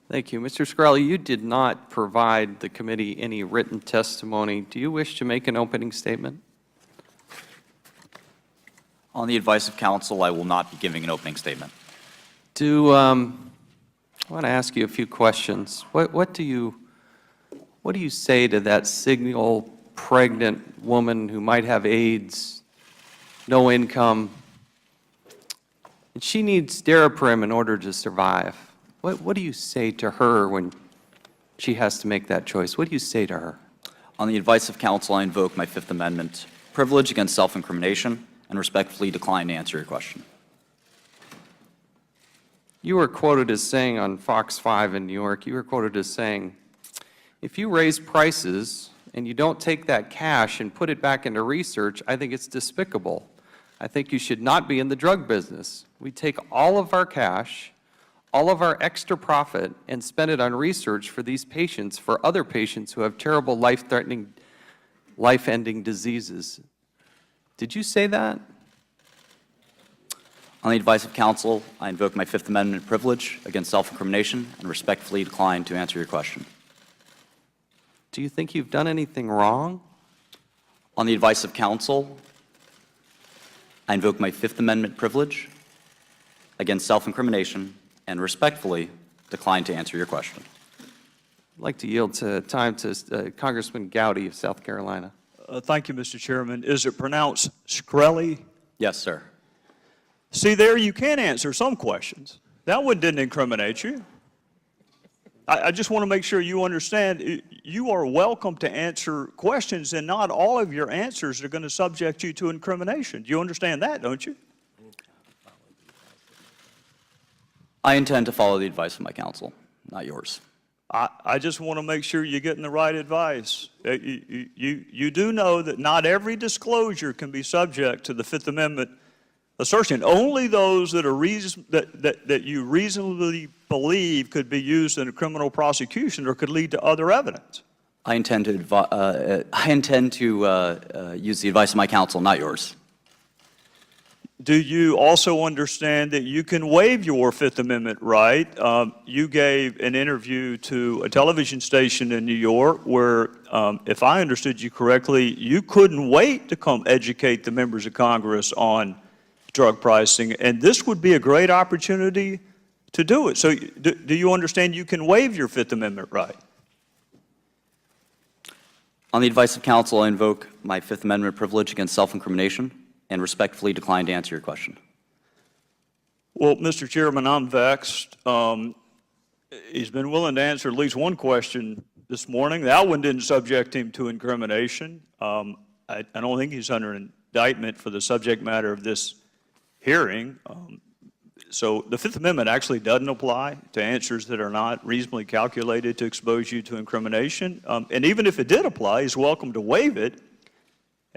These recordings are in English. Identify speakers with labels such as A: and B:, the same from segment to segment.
A: Thank you. Mr. Shkreli, you did not provide the committee any written testimony. Do you wish to make an opening statement?
B: On the advice of counsel, I will not be giving an opening statement.
A: I want to ask you a few questions. What do you say to that single pregnant woman who might have AIDS, no income, and she needs Daraprim in order to survive? What do you say to her when she has to make that choice? What do you say to her?
B: On the advice of counsel, I invoke my Fifth Amendment privilege against self-incrimination and respectfully decline to answer your question.
A: You were quoted as saying on Fox 5 in New York, you were quoted as saying, if you raise prices and you don't take that cash and put it back into research, I think it's despicable. I think you should not be in the drug business. We take all of our cash, all of our extra profit, and spend it on research for these patients, for other patients who have terrible life-threatening, life-ending diseases. Did you say that?
B: On the advice of counsel, I invoke my Fifth Amendment privilege against self-incrimination and respectfully decline to answer your question.
A: Do you think you've done anything wrong?
B: On the advice of counsel, I invoke my Fifth Amendment privilege against self-incrimination and respectfully decline to answer your question.
A: I'd like to yield time to Congressman Gowdy of South Carolina.
C: Thank you, Mr. Chairman. Is it pronounced Shkreli?
B: Yes, sir.
C: See, there you can answer some questions. That one didn't incriminate you. I just want to make sure you understand you are welcome to answer questions, and not all of your answers are going to subject you to incrimination. You understand that, don't you?
B: I intend to follow the advice of my counsel, not yours.
C: I just want to make sure you're getting the right advice. You do know that not every disclosure can be subject to the Fifth Amendment assertion. Only those that are that you reasonably believe could be used in a criminal prosecution or could lead to other evidence.
B: I intend to use the advice of my counsel, not yours.
C: Do you also understand that you can waive your Fifth Amendment right? You gave an interview to a television station in New York where, if I understood you correctly, you couldn't wait to come educate the members of Congress on drug pricing, and this would be a great opportunity to do it. So do you understand you can waive your Fifth Amendment right?
B: On the advice of counsel, I invoke my Fifth Amendment privilege against self-incrimination and respectfully decline to answer your question.
C: Well, Mr. Chairman, I'm vexed. He's been willing to answer at least one question this morning. That one didn't subject him to incrimination. I don't think he's under indictment for the subject matter of this hearing. So the Fifth Amendment actually doesn't apply to answers that are not reasonably calculated to expose you to incrimination. And even if it did apply, he's welcome to waive it.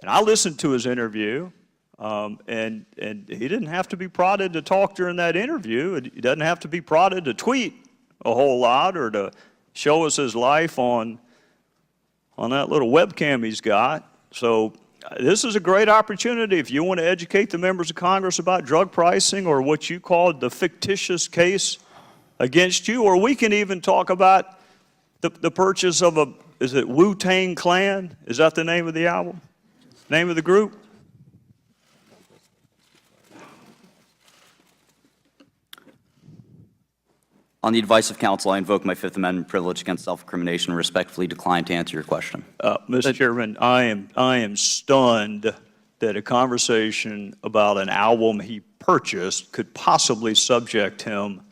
C: And I listened to his interview. And he didn't have to be prodded to talk during that interview. He doesn't have to be prodded to tweet a whole lot or to show us his life on that little webcam he's got. So this is a great opportunity if you want to educate the members of Congress about drug pricing or what you called the fictitious case against you, or we can even talk about the purchase of is it Wu-Tang Clan? Is that the name of the album? Name of the group?
B: On the advice of counsel, I invoke my Fifth Amendment privilege against self-incrimination and respectfully decline to answer your question.
C: Mr. Chairman, I am stunned that a conversation about an album he purchased could possibly subject him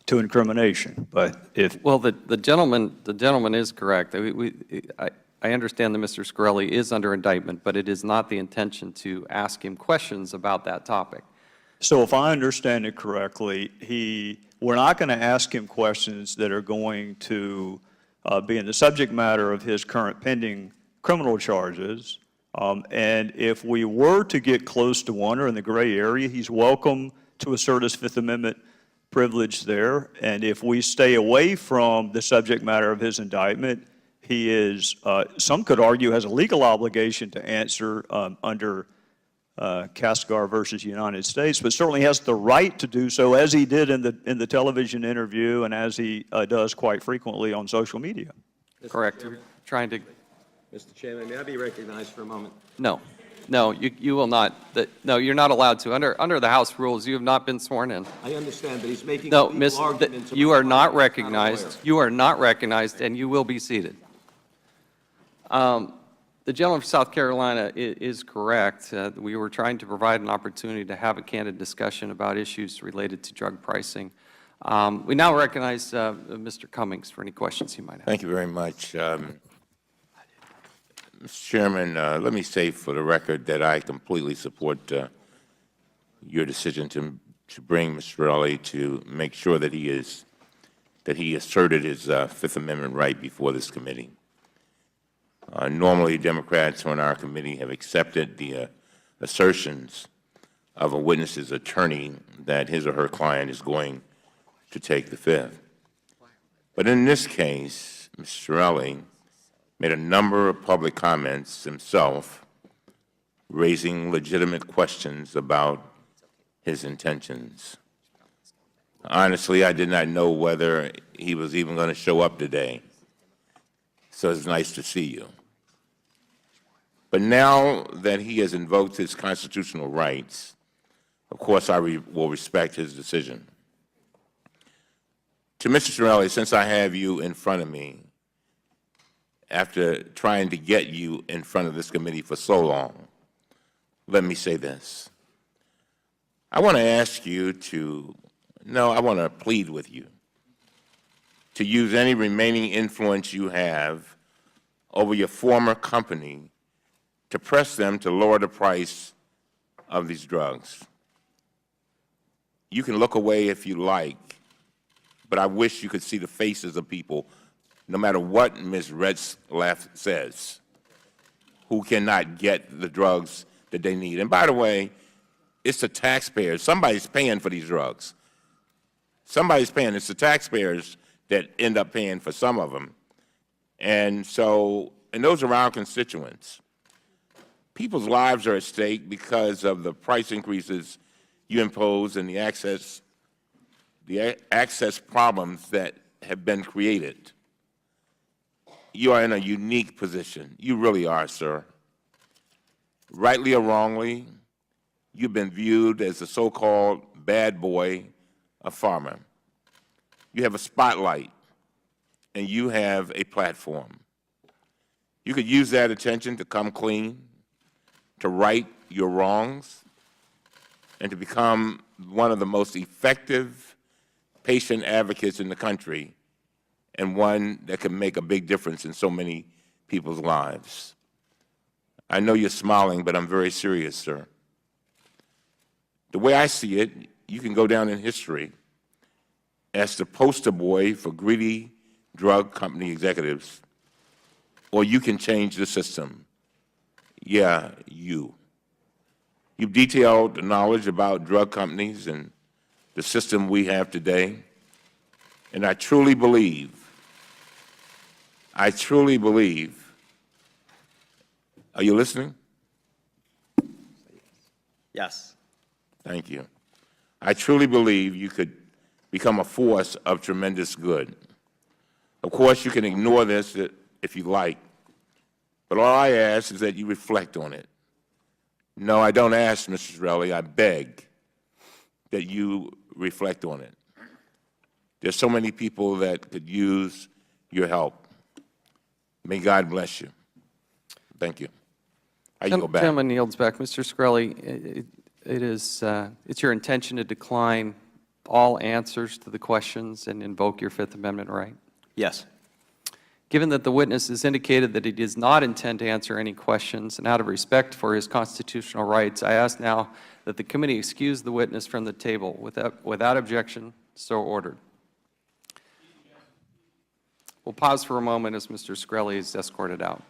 C: to incrimination. But if
A: well, the gentleman is correct. I understand that Mr. Shkreli is under indictment, but it is not the intention to ask him questions about that topic.
C: So if I understand it correctly, we're not going to ask him questions that are going to be in the subject matter of his current pending criminal charges. And if we were to get close to one or in the gray area, he's welcome to assert his Fifth Amendment privilege there. And if we stay away from the subject matter of his indictment, he is, some could argue, has a legal obligation to answer under Kasgar versus United States, but certainly has the right to do so, as he did in the television interview and as he does quite frequently on social media.
A: Correct. We're trying to,
D: Mr. Chairman, may I be recognized for a moment?
A: no, no, you will not. No, you're not allowed to. Under the House rules, you have not been sworn in.
D: I understand, but he's making
A: No,
D: legal arguments.
A: you
D: about
A: are not
D: why he's a
A: recognized.
D: lawyer.
A: You are not recognized, and you will be seated. The gentleman from South Carolina is correct. We were trying to provide an opportunity to have a candid discussion about issues related to drug pricing. We now recognize Mr. Cummings for any questions he might have.
E: Thank you very much. Mr. Chairman, let me say for the record that I completely support your decision to bring Mr. Shkreli to make sure that he asserted his Fifth Amendment right before this committee. Normally, Democrats on our committee have accepted the assertions of a witness's attorney that his or her client is going to take the Fifth. But in this case, Mr. Shkreli made a number of public comments himself, raising legitimate questions about his intentions. Honestly, I did not know whether he was even going to show up today. So it's nice to see you. But now that he has invoked his constitutional rights, of course I will respect his decision. To Mr. Shkreli, since I have you in front of me, after trying to get you in front of this committee for so long, let me say this. I want to ask you I want to plead with you to use any remaining influence you have over your former company to press them to lower the price of these drugs. You can look away if you like, but I wish you could see the faces of people, no matter what Ms. Retzlaff says, who cannot get the drugs that they need. And by the way, it's the taxpayers. Somebody's paying for these drugs. Somebody's paying. It's the taxpayers that end up paying for some of them. And those are our constituents. People's lives are at stake because of the price increases you impose and the access problems that have been created. You are in a unique position. You really are, sir. Rightly or wrongly, you've been viewed as the so-called bad boy of pharma. You have a spotlight, and you have a platform. You could use that attention to come clean, to right your wrongs, and to become one of the most effective patient advocates in the country, and one that can make a big difference in so many people's lives. I know you're smiling, but I'm very serious, sir. The way I see it, you can go down in history as the poster boy for greedy drug company executives, or you can change the system. Yeah, you. You've detailed the knowledge about drug companies and the system we have today, and I truly believe, are you listening?
B: Yes.
E: Thank you. I truly believe you could become a force of tremendous good. Of course, you can ignore this if you like, but all I ask is that you reflect on it. No, I don't ask, Mr. Shkreli, I beg that you reflect on it. There's so many people that could use your help. May God bless you. Thank you. I yield back.
A: Gentleman yields back. Mr. Shkreli, it's your intention to decline all answers to the questions and invoke your Fifth Amendment right?
B: Yes.
A: Given that the witness has indicated that he does not intend to answer any questions, and out of respect for his constitutional rights, I ask now that the committee excuse the witness from the table. Without objection, so ordered. We'll pause for a moment as Mr. Shkreli is escorted out.